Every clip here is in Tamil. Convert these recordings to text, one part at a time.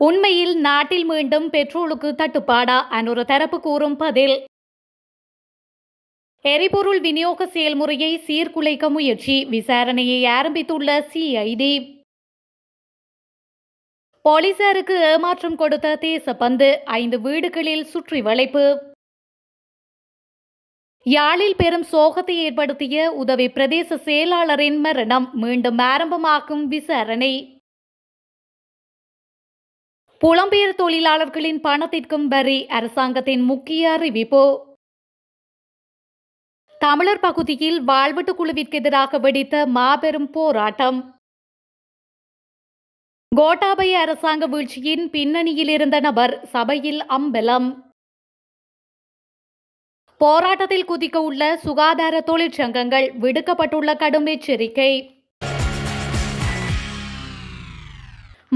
உண்மையில் நாட்டில் மீண்டும் பெட்ரோலுக்கு தட்டுப்பாடா ஒரு தரப்பு கூறும் பதில். எரிபொருள் விநியோக செயல்முறையை சீர்குலைக்க முயற்சி, விசாரணையை ஆரம்பித்துள்ள சிஐடி. போலீசாருக்கு ஏமாற்றம் கொடுத்த தேசப்பந்து, 5 வீடுகளில் சுற்றி வளைப்பு. யாழில் பெரும் சோகத்தை ஏற்படுத்திய உதவி பிரதேச செயலாளரின் மரணம், மீண்டும் ஆரம்பமாக்கும் விசாரணை. புலம்பெயர் தொழிலாளர்களின் பணத்திற்கும் வரி, அரசாங்கத்தின் முக்கிய அறிவிப்பு. தமிழர் பகுதியில் வாழ்வெட்டு குழுவிற்கு எதிராக வெடித்த மாபெரும் போராட்டம். கோட்டாபய அரசாங்க வீழ்ச்சியின் பின்னணியில் இருந்த நபர் சபையில் அம்பலம். போராட்டத்தில் குதிக்க உள்ள சுகாதார தொழிற்சங்கங்கள், விடுக்கப்பட்டுள்ள கடும் எச்சரிக்கை.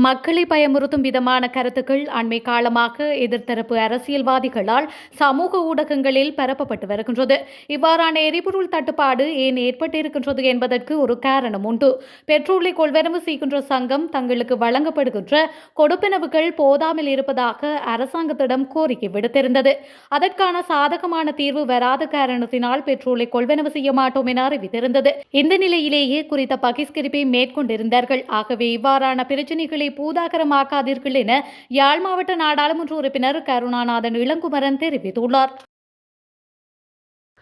மக்களை பயமுறுத்தும் விதமான கருத்துக்கள் அண்மை காலமாக எதிர்த்தரப்பு அரசியல்வாதிகளால் சமூக ஊடகங்களில் பரப்பப்பட்டு வருகின்றது. இவ்வாறான எரிபொருள் தட்டுப்பாடு ஏன் ஏற்பட்டிருக்கின்றது என்பதற்கு ஒரு காரணம் உண்டு. பெட்ரோலை கொள்வனவு செய்கின்ற சங்கம் தங்களுக்கு வழங்கப்படுகின்ற கொடுப்பனவுகள் போதாமல் இருப்பதாக அரசாங்கத்திடம் கோரிக்கை விடுத்திருந்தது. அதற்கான சாதகமான தீர்வு வராத காரணத்தினால் பெட்ரோலை கொள்வனவு செய்ய மாட்டோம் என அறிவித்திருந்தது. இந்த நிலையிலேயே குறித்த பகிஷ்கரிப்பை மேற்கொண்டிருந்தார்கள். ஆகவே இவ்வாறான பிரச்சினைகள் பூதாகரமாக்காதீர்கள் என யாழ் மாவட்ட நாடாளுமன்ற உறுப்பினர் கருணாநாதன் இளங்குமரன் தெரிவித்துள்ளார்.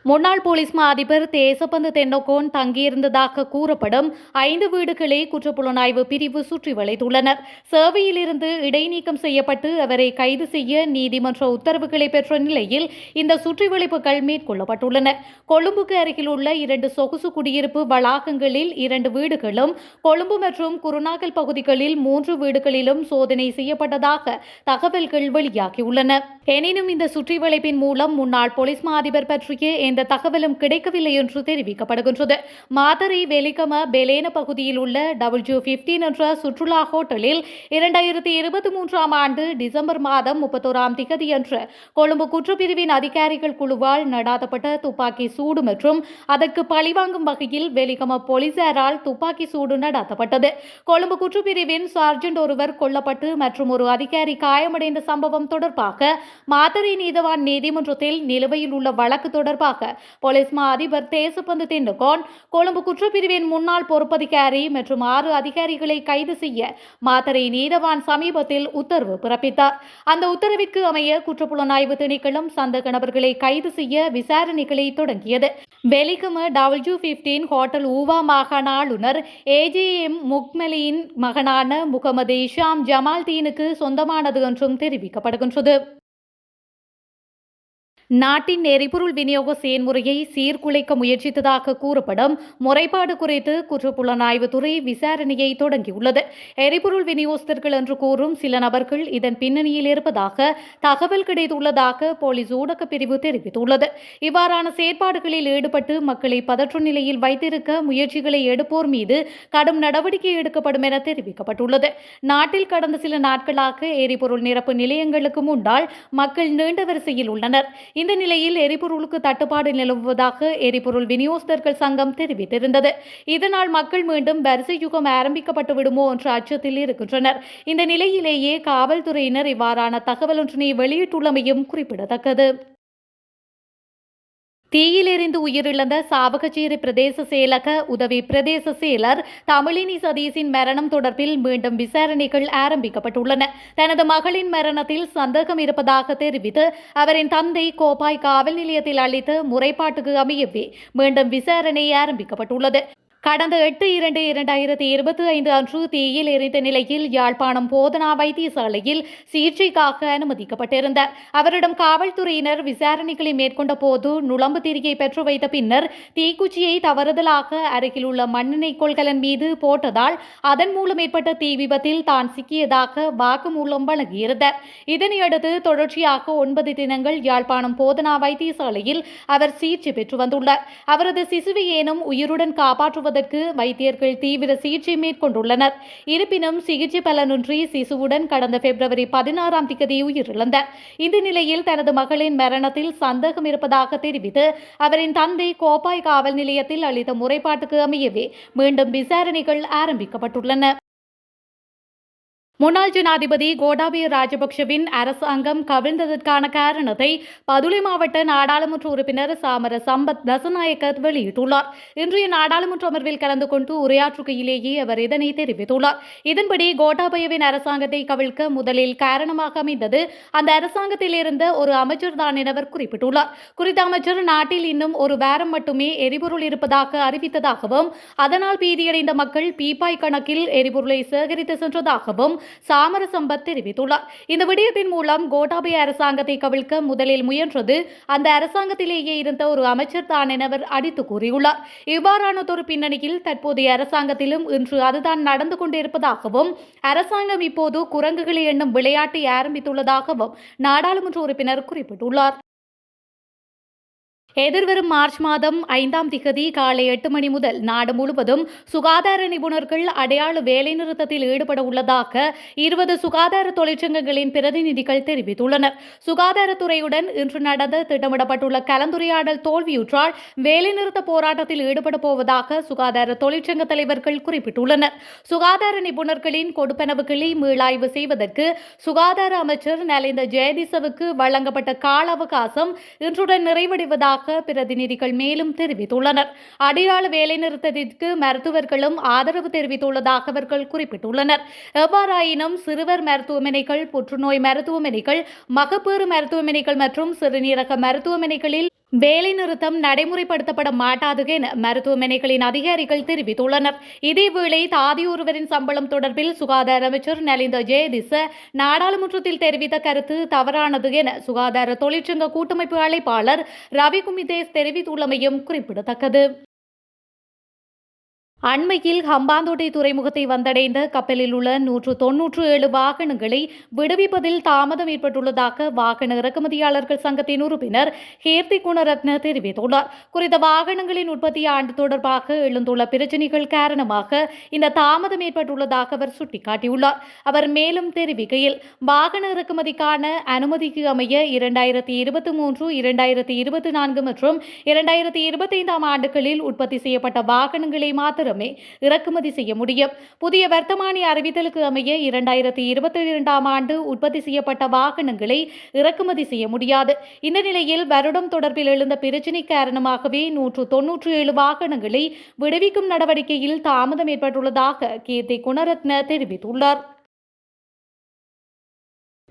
முன்னாள் போலீஸ் மா அதிபர் தேசப்பந்து தென்னகோன் தங்கியிருந்ததாக கூறப்படும் 5 வீடுகளை குற்றப்புலனாய்வு பிரிவு சுற்றி வளைத்துள்ளனர். சேவையிலிருந்து இடைநீக்கம் செய்யப்பட்டு அவரை கைது செய்ய நீதிமன்ற உத்தரவுகளை பெற்ற நிலையில் இந்த சுற்றிவளைப்புகள் மேற்கொள்ளப்பட்டுள்ளன. கொழும்புக்கு அருகில் உள்ள 2 சொகுசு குடியிருப்பு வளாகங்களில் 2 வீடுகளும், கொழும்பு மற்றும் குருநாகல் பகுதிகளில் 3 வீடுகளிலும் சோதனை செய்யப்பட்டதாக தகவல்கள் வெளியாகியுள்ளன. எனினும் இந்த சுற்றிவளைப்பின் மூலம் முன்னாள் போலீஸ் மா அதிபர் பற்றிய எந்த தகவலும் கிடைக்கவில்லை என்று தெரிவிக்கப்படுகின்றது. மாத்தறை வெலிகம பெலேன பகுதியில் உள்ள W15 என்ற சுற்றுலா ஹோட்டலில் 2023 ஆண்டு டிசம்பர் மாதம் 31 திகதியன்று கொழும்பு குற்றப்பிரிவின் அதிகாரிகள் குழுவால் நடாத்தப்பட்ட துப்பாக்கி சூடு மற்றும் அதற்கு பழிவாங்கும் வகையில் வெலிகம போலீசாரால் துப்பாக்கி சூடு நடாத்தப்பட்டது. கொழும்பு குற்றப்பிரிவின் சார்ஜென்ட் ஒருவர் கொல்லப்பட்டு மற்றும் ஒரு அதிகாரி காயமடைந்த சம்பவம் தொடர்பாக மாத்தறை நீதவான் நீதிமன்றத்தில் நிலுவையில் உள்ள வழக்கு தொடர்பாக போலீஸ் மா அதிபர் தேசப்பந்து தென்னகோன், கொழும்பு குற்றப்பிரிவின் முன்னாள் பொறுப்பதிகாரி மற்றும் 6 அதிகாரிகளை கைது செய்ய மாத்தறை நீதவான் சமீபத்தில் உத்தரவு பிறப்பித்தார். அந்த உத்தரவிற்கு அமைய குற்றப்புலனாய்வு திணைக்களம் சந்தேக நபர்களை கைது செய்ய விசாரணைகளை தொடங்கியது. வெலிகம W15 ஹோட்டல் ஊவா மாகாண ஆளுநர் AJM முக்மலியின் மகனான முகமது இஷாம் ஜமால்தீனுக்கு சொந்தமானது என்றும் தெரிவிக்கப்படுகின்றது. நாட்டின் எரிபொருள் விநியோக செயல்முறையை சீர்குலைக்க முயற்சித்ததாக கூறப்படும் முறைப்பாடு குறித்து குற்றப்புலனாய்வுத்துறை விசாரணையை தொடங்கியுள்ளது. எரிபொருள் விநியோகஸ்தர்கள் என்று கூறும் சில நபர்கள் இதன் பின்னணியில் இருப்பதாக தகவல் கிடைத்துள்ளதாக போலீஸ் ஊடகப் பிரிவு தெரிவித்துள்ளது. இவ்வாறான செயற்பாடுகளில் ஈடுபட்டு மக்களை பதற்ற நிலையில் வைத்திருக்க முயற்சிகளை எடுப்போர் மீது கடும் நடவடிக்கை எடுக்கப்படும் என தெரிவிக்கப்பட்டுள்ளது. நாட்டில் கடந்த சில நாட்களாக எரிபொருள் நிரப்பு நிலையங்களுக்கு முன்னால் மக்கள் நீண்ட வரிசையில் உள்ளனர். இந்த நிலையில் எரிபொருளுக்கு தட்டுப்பாடு நிலவுவதாக எரிபொருள் விநியோகஸ்தர்கள் சங்கம் தெரிவித்திருந்தது. இதனால் மக்கள் மீண்டும் வரிசை யுகம் ஆரம்பிக்கப்பட்டு விடுமோ என்ற அச்சத்தில் இருக்கின்றனர். இந்த நிலையிலேயே காவல்துறையினர் இவ்வாறான தகவல் ஒன்றினை வெளியிட்டுள்ளமையும் குறிப்பிடத்தக்கது. தீயில் எரிந்து உயிரிழந்த சாவகச்சேரி பிரதேச செயலக உதவி பிரதேச செயலர் தமிழினி சதீஷின் மரணம் தொடர்பில் மீண்டும் விசாரணைகள் ஆரம்பிக்கப்பட்டுள்ளன. தனது மகளின் மரணத்தில் சந்தேகம் இருப்பதாக தெரிவித்து அவரின் தந்தை கோப்பாய் காவல் நிலையத்தில் அளித்த முறைப்பாட்டுக்கு அமையவே மீண்டும் விசாரணை ஆரம்பிக்கப்பட்டுள்ளது. கடந்த 8/2/2025 அன்று தீயில் எரிந்த நிலையில் யாழ்ப்பாணம் போதனா வைத்தியசாலையில் சிகிச்சைக்காக அனுமதிக்கப்பட்டிருந்தார். அவரிடம் காவல்துறையினர் விசாரணைகளை மேற்கொண்ட போது நுளம்பு திரியை பெற்று வைத்த பின்னர் தீக்குச்சியை தவறுதலாக அருகில் உள்ள மண்ணெண்ணெய் கொள்கலன் மீது போட்டதால் அதன் மூலம் ஏற்பட்ட தீ விபத்தில் தான் சிக்கியதாக வாக்குமூலம் வழங்கியிருந்தார். இதனையடுத்து தொடர்ச்சியாக 9 தினங்கள் யாழ்ப்பாணம் போதனா வைத்தியசாலையில் அவர் சிகிச்சை பெற்று வந்துள்ளார். அவரது சிசுவை ஏனும் உயிருடன் காப்பாற்றுவது வைத்தியர்கள் தீவிர சிகிச்சை மேற்கொண்டுள்ளனர். இருப்பினும் சிகிச்சை பலனின்றி சிசுவுடன் கடந்த பிப்ரவரி 16 உயிரிழந்தார். இந்த நிலையில் தனது மகளின் மரணத்தில் சந்தேகம் இருப்பதாக தெரிவித்து அவரின் தந்தை கோப்பாய் காவல் நிலையத்தில் அளித்த முறைப்பாட்டுக்கு அமையவே மீண்டும் விசாரணைகள் ஆரம்பிக்கப்பட்டுள்ளன. முன்னாள் ஜனாதிபதி கோட்டாபய ராஜபக்ஷவின் அரசாங்கம் கவிழ்ந்ததற்கான காரணத்தை பதுளை மாவட்ட நாடாளுமன்ற உறுப்பினர் சாமர சம்பத் தசநாயக்க வெளியிட்டுள்ளார். இன்றைய நாடாளுமன்ற அமர்வில் கலந்து கொண்டு உரையாற்றுகையிலேயே அவர் இதனை தெரிவித்துள்ளார். இதன்படி கோட்டாபயவின் அரசாங்கத்தை கவிழ்க்க முதலில் காரணமாக அமைந்தது அந்த அரசாங்கத்தில் இருந்த ஒரு அமைச்சர் தான் என அவர் குறிப்பிட்டுள்ளார். குறித்த அமைச்சர் நாட்டில் இன்னும் ஒரு வாரம் மட்டுமே எரிபொருள் இருப்பதாக அறிவித்ததாகவும் அதனால் பீதியடைந்த மக்கள் பீப்பாய் கணக்கில் எரிபொருளை சேகரித்து சென்றதாகவும் சாமர சம்பத் தெரிவித்துள்ளார். இந்த விடயத்தின் மூலம் கோட்டாபய அரசாங்கத்தை கவிழ்க்க முதலில் முயன்றது அந்த அரசாங்கத்திலேயே இருந்த ஒரு அமைச்சர் தான் என அவர் அடித்து கூறியுள்ளார். இவ்வாறானதொரு பின்னணியில் தற்போதைய அரசாங்கத்திலும் இன்று அதுதான் நடந்து கொண்டிருப்பதாகவும் அரசாங்கம் இப்போது குரங்குகளை எண்ணும் விளையாட்டை ஆரம்பித்துள்ளதாகவும் நாடாளுமன்ற உறுப்பினர் குறிப்பிட்டுள்ளார். எதிர்வரும் மார்ச் மாதம் 5ஆம் திகதி காலை 8 மணி முதல் நாடு முழுவதும் சுகாதார நிபுணர்கள் அடையாள வேலைநிறுத்தத்தில் ஈடுபட உள்ளதாக 20 சுகாதார தொழிற்சங்கங்களின் பிரதிநிதிகள் தெரிவித்துள்ளனர். சுகாதாரத்துறையுடன் இன்று நடந்த திட்டமிடப்பட்டுள்ள கலந்துரையாடல் தோல்வியுற்றால் வேலைநிறுத்த போராட்டத்தில் ஈடுபட போவதாக சுகாதார தொழிற்சங்க தலைவர்கள் குறிப்பிட்டுள்ளனர். சுகாதார நிபுணர்களின் கொடுப்பனவுகளை மீளாய்வு செய்வதற்கு சுகாதார அமைச்சர் நலிந்த ஜெயதிசவுக்கு வழங்கப்பட்ட கால அவகாசம் இன்றுடன் நிறைவடைவதாக பிரதிநிதிகள் மேலும் தெரிவித்துள்ளனர். அடையாள வேலைநிறுத்தத்திற்கு மருத்துவர்களும் ஆதரவு தெரிவித்துள்ளதாக அவர்கள் குறிப்பிட்டுள்ளனர். எவ்வாறாயினும் சிறுவர் மருத்துவமனைகள், புற்றுநோய் மருத்துவமனைகள், மகப்பேறு மருத்துவமனைகள் மற்றும் சிறுநீரக மருத்துவமனைகளில் வேலைநிறுத்தம் நடைமுறைப்படுத்தப்பட மாட்டாது என மருத்துவமனைகளின் அதிகாரிகள் தெரிவித்துள்ளனர். இதேவேளை தாதி ஒருவரின் சம்பளம் தொடர்பில் சுகாதார அமைச்சர் நலிந்த ஜெயதிச நாடாளுமன்றத்தில் தெரிவித்த கருத்து தவறானது என சுகாதார தொழிற்சங்க கூட்டமைப்பு அழைப்பாளர் ரவி குமிதேஸ் தெரிவித்துள்ளமையும் குறிப்பிடத்தக்கது. அண்மையில் ஹம்பாந்தோட்டை துறைமுகத்தை வந்தடைந்த கப்பலில் உள்ள 197 வாகனங்களை விடுவிப்பதில் தாமதம் ஏற்பட்டுள்ளதாக வாகன இறக்குமதியாளர்கள் சங்கத்தின் உறுப்பினர் கீர்த்தி குணரத்ன தெரிவித்துள்ளார். குறித்த வாகனங்களின் உற்பத்தி ஆண்டு தொடர்பாக எழுந்துள்ள பிரச்சினைகள் காரணமாக இந்த தாமதம் ஏற்பட்டுள்ளதாக அவர் சுட்டிக்காட்டியுள்ளார். அவர் மேலும் தெரிவிக்கையில், வாகன இறக்குமதிக்கான அனுமதிக்கு அமைய 2023, 2024 மற்றும் 2025ஆம் ஆண்டுகளில் உற்பத்தி செய்யப்பட்ட வாகனங்களை மாத்திரம் இறக்குமதி செய்ய முடியும். புதிய வர்த்தமானி அறிவித்தலுக்கு அமைய 2022ஆம் ஆண்டு உற்பத்தி செய்யப்பட்ட வாகனங்களை இறக்குமதி செய்ய முடியாது. இந்த நிலையில் வருடம் தொடர்பில் எழுந்த பிரச்சினை காரணமாகவே 197 வாகனங்களை விடுவிக்கும் நடவடிக்கையில் தாமதம் ஏற்பட்டுள்ளதாக கீர்த்தி குணரத்ன தெரிவித்துள்ளார்.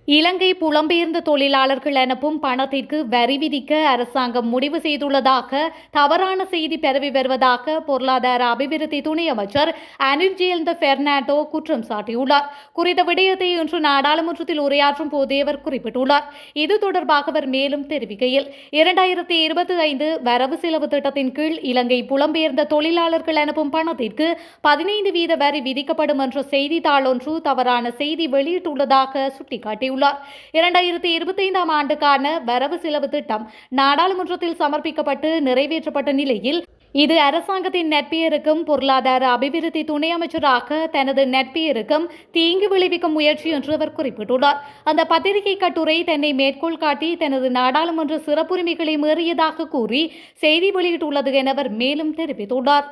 இலங்கை புலம்பெயர்ந்த தொழிலாளர்கள் அனுப்பும் பணத்திற்கு வரி விதிக்க அரசாங்கம் முடிவு செய்துள்ளதாக தவறான செய்தி பரவி வருவதாக பொருளாதார அபிவிருத்தி துணை அமைச்சர் அனில் பெர்னாண்டோ குற்றம் சாட்டியுள்ளார். குறித்த விடயத்தை இன்று நாடாளுமன்றத்தில் உரையாற்றும் போதே அவர் குறிப்பிட்டுள்ளார். இது தொடர்பாக அவர் மேலும் தெரிவிக்கையில், 2025 வரவு செலவு திட்டத்தின் கீழ் இலங்கை புலம்பெயர்ந்த தொழிலாளர்கள் அனுப்பும் பணத்திற்கு 15% வரி விதிக்கப்படும் என்ற செய்தித்தாள் ஒன்று தவறான செய்தி வெளியிட்டுள்ளதாக சுட்டிக்காட்டியுள்ளார். 2025ஆம் ஆண்டுக்கான வரவு செலவு திட்டம் நாடாளுமன்றத்தில் சமர்ப்பிக்கப்பட்டு நிறைவேற்றப்பட்ட நிலையில் இது அரசாங்கத்தின் நட்பெயருக்கும் பொருளாதார அபிவிருத்தி துணை அமைச்சராக தனது நட்பெயருக்கும் தீங்கு விளைவிக்கும் முயற்சி என்று அவர் குறிப்பிட்டுள்ளார். அந்த பத்திரிகை கட்டுரை தன்னை மேற்கோள் காட்டி தனது நாடாளுமன்ற சிறப்புரிமைகளை மீறியதாக கூறி செய்தி வெளியிட்டுள்ளது என அவர் மேலும் தெரிவித்துள்ளார்.